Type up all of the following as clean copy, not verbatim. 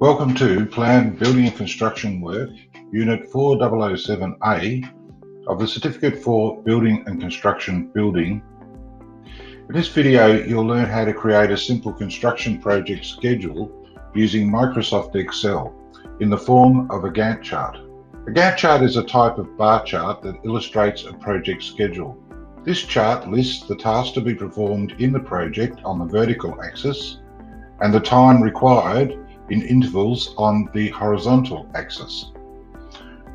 Welcome to Planned Building and Construction Work, Unit 4007A of the Certificate for Building and Construction Building. In this video, you'll learn how to create a simple construction project schedule using Microsoft Excel in the form of a Gantt chart. A Gantt chart is a type of bar chart that illustrates a project schedule. This chart lists the tasks to be performed in the project on the vertical axis and the time required in intervals on the horizontal axis.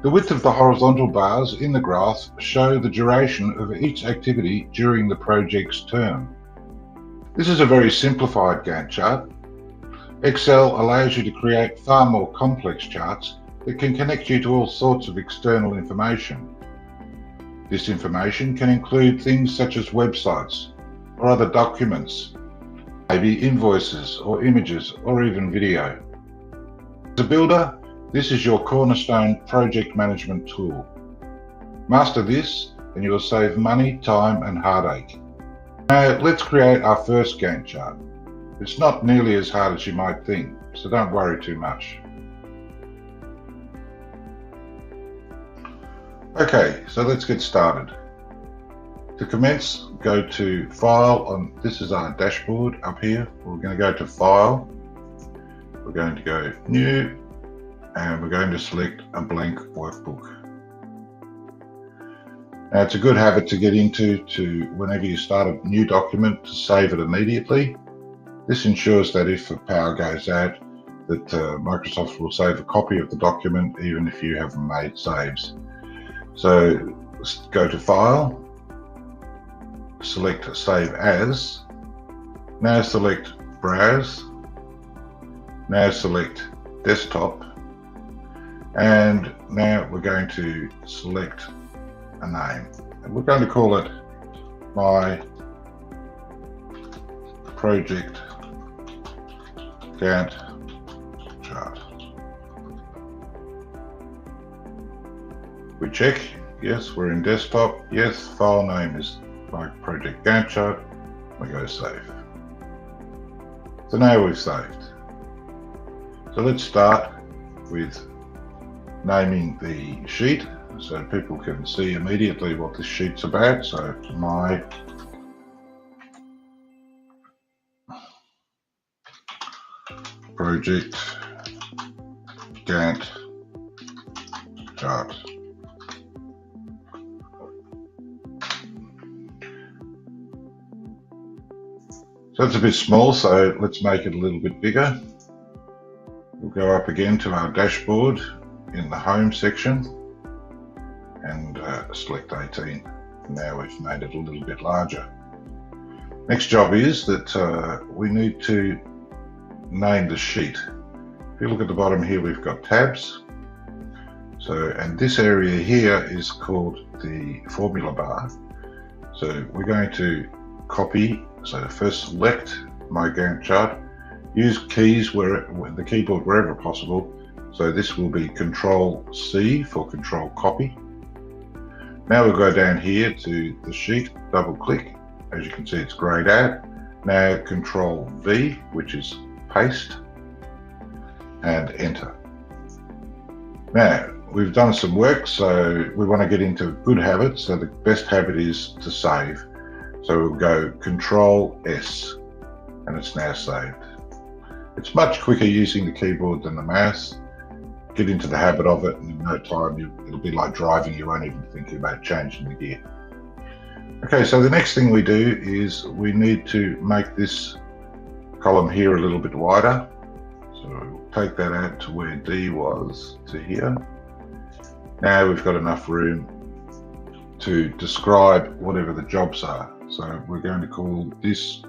The width of the horizontal bars in the graph show the duration of each activity during the project's term. This is a very simplified Gantt chart. Excel allows you to create far more complex charts that can connect you to all sorts of external information. This information can include things such as websites or other documents, maybe invoices or images or even video. As a builder, this is your cornerstone project management tool. Master this and you will save money, time and heartache. Now let's create our first Gantt chart. It's not nearly as hard as you might think, so don't worry too much. Okay, so let's get started. To commence, go to File, this is our dashboard up here. We're going to go to File, we're going to go New, and we're going to select a blank workbook. Now it's a good habit to get into whenever you start a new document to save it immediately. This ensures that if the power goes out, that Microsoft will save a copy of the document even if you haven't made saves. So let's go to File, select Save As, now select Browse, now select Desktop, and now we're going to select a name. And we're going to call it My Project Gantt Chart. We check, yes, we're in desktop, yes, file name is My Project Gantt Chart, we go save. So now we've saved. So let's start with naming the sheet so people can see immediately what this sheet's about. So My Project Gantt Chart. So it's a bit small, so let's make it a little bit bigger. We'll go up again to our dashboard in the Home section and select 18. Now we've made it a little bit larger. Next job is that we need to name the sheet. If you look at the bottom here, we've got tabs. So, and this area here is called the formula bar. So we're going to copy. So first select My Gantt Chart. Use keys with the keyboard wherever possible. So this will be Control C for Control Copy. Now we'll go down here to the sheet, double click. As you can see, it's grayed out. Now Control V, which is paste, and enter. Now we've done some work, so we want to get into good habits. So the best habit is to save. So we'll go Control S, and it's now saved. It's much quicker using the keyboard than the mouse. Get into the habit of it, and in no time it'll be like driving. You won't even think about changing the gear. Okay, so the next thing we do is we need to make this column here a little bit wider. So we'll take that out to where D was, to here. Now we've got enough room to describe whatever the jobs are. So we're going to call this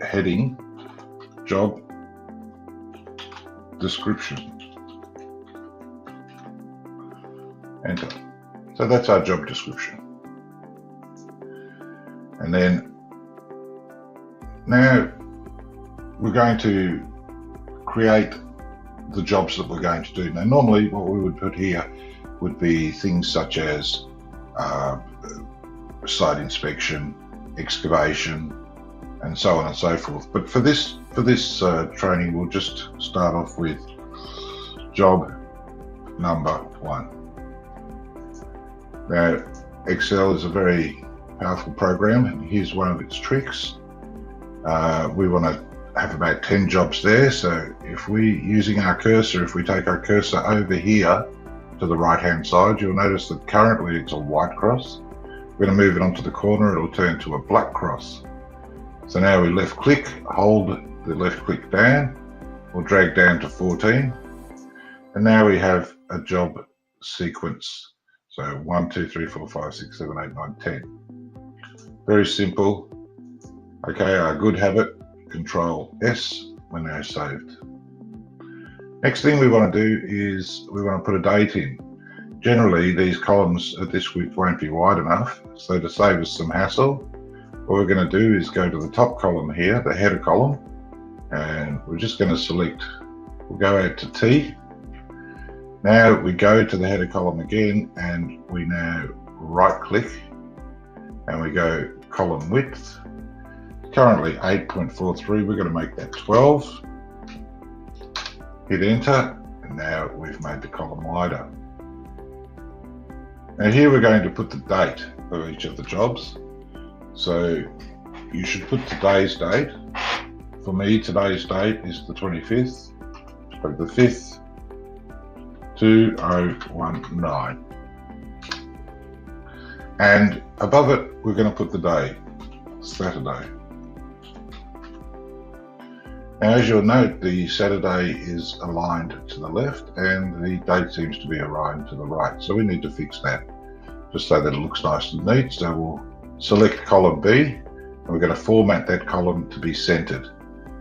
heading Job Description. Enter. So that's our job description. And then now we're going to create the jobs that we're going to do. Now normally what we would put here would be things such as site inspection, excavation, and so on and so forth. But for this training, we'll just start off with job number 1. Now, Excel is a very powerful program, and here's one of its tricks. We want to have about 10 jobs there, so if we, using our cursor, if we take our cursor over here to the right hand side, you'll notice that currently it's a white cross. We're going to move it onto the corner, it'll turn to a black cross. So now we left click, hold the left click down, we'll drag down to 14, and now we have a job sequence. So 1, 2, 3, 4, 5, 6, 7, 8, 9, 10. Very simple. Okay, our good habit, Control S, we're now saved. Next thing we want to do is we want to put a date in. Generally, these columns at this width won't be wide enough, so to save us some hassle, what we're going to do is go to the top column here, the header column, and we're just going to select, we'll go out to T. Now we go to the header column again, and we now right click and we go column width. Currently 8.43, we're going to make that 12. Hit enter, and now we've made the column wider. Now here we're going to put the date of each of the jobs. So you should put today's date. For me, today's date is the 25th, so the 5th, 2019. And above it, we're going to put the day, Saturday. Now, as you'll note, the Saturday is aligned to the left and the date seems to be aligned to the right. So we need to fix that just so that it looks nice and neat. So we'll select column B and we're going to format that column to be centered.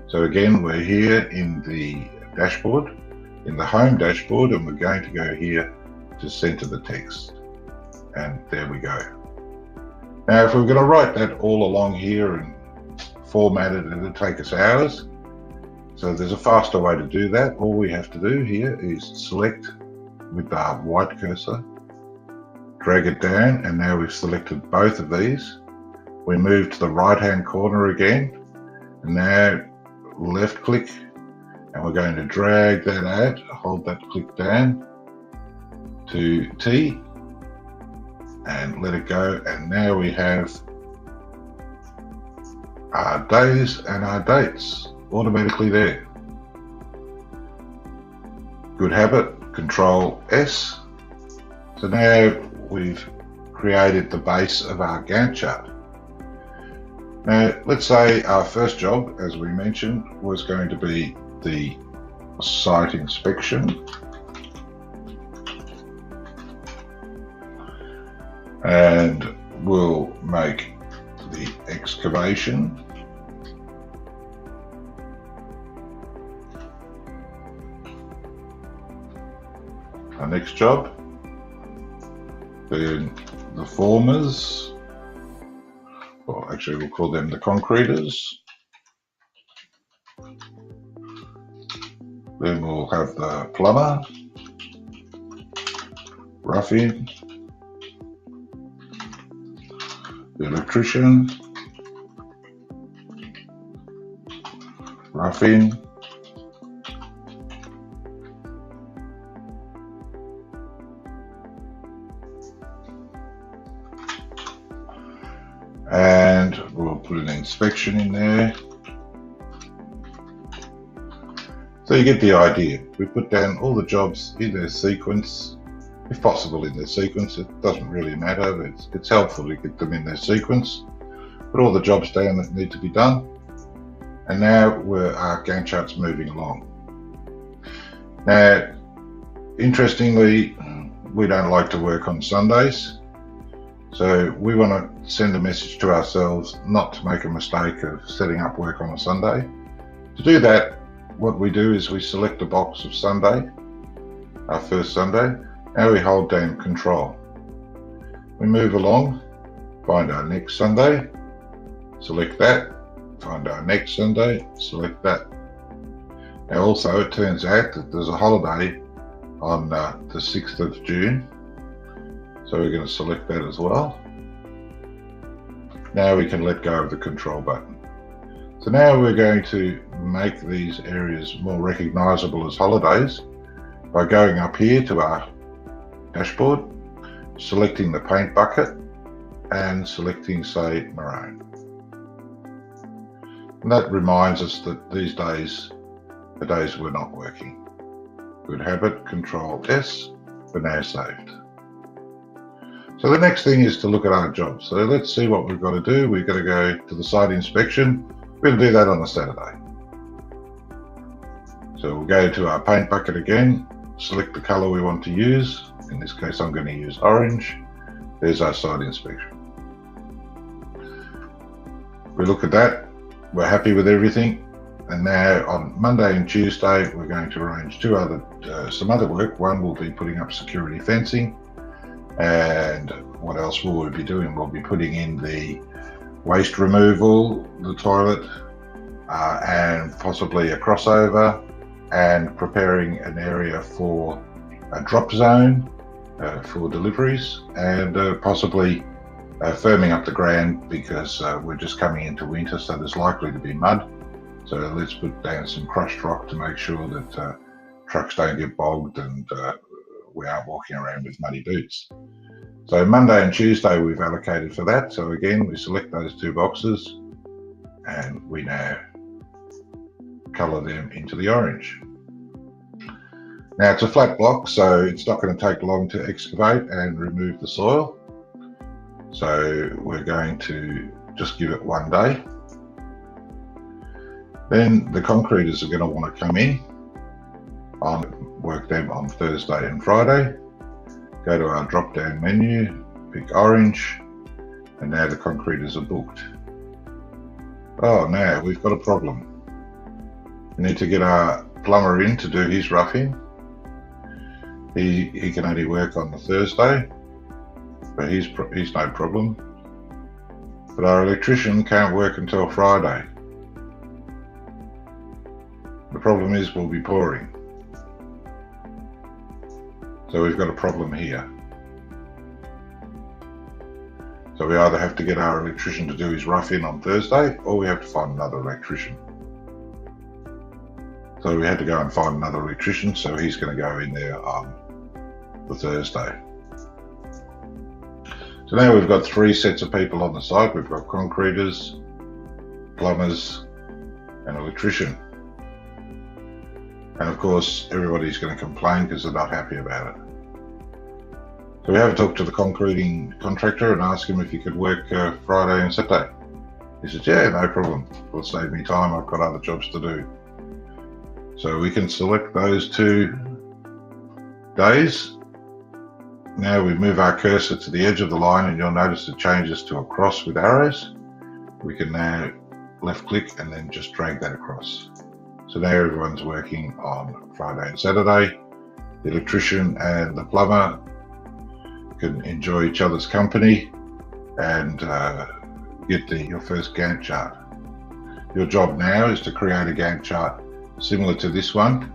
So again, we're here in the dashboard, in the home dashboard, and we're going to go here to center the text. And there we go. Now, if we're going to write that all along here and format it, it'll take us hours. So there's a faster way to do that. All we have to do here is select with the white cursor, drag it down, and now we've selected both of these. We move to the right hand corner again, and now left click, and we're going to drag that out, hold that click down to T, and let it go, and now we have our days and our dates automatically there. Good habit, Control S. So now we've created the base of our Gantt chart. Now let's say our first job, as we mentioned, was going to be the site inspection. And we'll make the excavation. Our next job, then the formers, or actually we'll call them the concreters. Then we'll have the plumber, roughing, the electrician, roughing, and we'll put an inspection in there. So you get the idea. We put down all the jobs in their sequence, if possible in their sequence. It doesn't really matter, but it's helpful to get them in their sequence. Put all the jobs down that need to be done. And now our Gantt chart's moving along. Now, interestingly, we don't like to work on Sundays. So we want to send a message to ourselves not to make a mistake of setting up work on a Sunday. To do that, what we do is we select a box of Sunday, our first Sunday. Now we hold down Control. We move along, find our next Sunday, select that, find our next Sunday, select that. Now also it turns out that there's a holiday on the 6th of June. So we're going to select that as well. Now we can let go of the Control button. So now we're going to make these areas more recognizable as holidays. by going up here to our dashboard, selecting the paint bucket and selecting, say, maroon. And that reminds us that these days, the days we're not working. Good habit, Control S, we're now saved. So the next thing is to look at our job. So let's see what we've got to do. We've got to go to the site inspection. We're going to do that on a Saturday. So we'll go to our paint bucket again, select the color we want to use. In this case, I'm going to use orange. There's our site inspection. We look at that. We're happy with everything. And now on Monday and Tuesday, we're going to arrange some other work. One will be putting up security fencing. And what else will we be doing? We'll be putting in the waste removal, the toilet, and possibly a crossover, and preparing an area for a drop zone for deliveries, and possibly firming up the ground because we're just coming into winter, so there's likely to be mud. So let's put down some crushed rock to make sure that trucks don't get bogged and we aren't walking around with muddy boots. So Monday and Tuesday we've allocated for that. So again, we select those two boxes and we now colour them into the orange. Now it's a flat block, so it's not going to take long to excavate and remove the soil. So we're going to just give it one day. Then the concreters are going to want to come in, work them on Thursday and Friday. Go to our drop down menu, pick orange, and now the concreters are booked. Oh, now we've got a problem. We need to get our plumber in to do his roughing. He can only work on the Thursday, but he's no problem. But our electrician can't work until Friday. The problem is we'll be pouring. So we've got a problem here. So we either have to get our electrician to do his rough-in on Thursday, or we have to find another electrician. So we had to go and find another electrician, so he's going to go in there on the Thursday. So now we've got three sets of people on the site. We've got concreters, plumbers, and electrician. And of course, everybody's going to complain because they're not happy about it. So we have talked to the concreting contractor and asked him if he could work Friday and Saturday. He said, yeah, no problem. It'll save me time. I've got other jobs to do. So we can select those 2 days. Now we move our cursor to the edge of the line and you'll notice it changes to a cross with arrows. We can now left click and then just drag that across. So now everyone's working on Friday and Saturday. The electrician and the plumber can enjoy each other's company and get your first Gantt chart. Your job now is to create a Gantt chart similar to this one.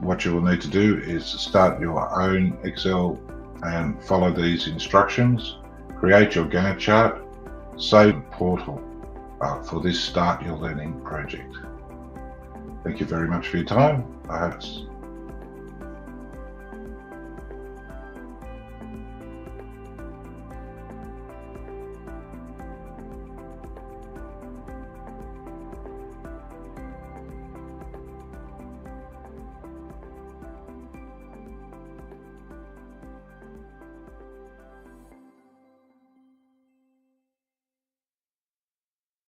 What you will need to do is start your own Excel and follow these instructions. Create your Gantt chart, save the portal for this Start Your Learning project. Thank you very much for your time.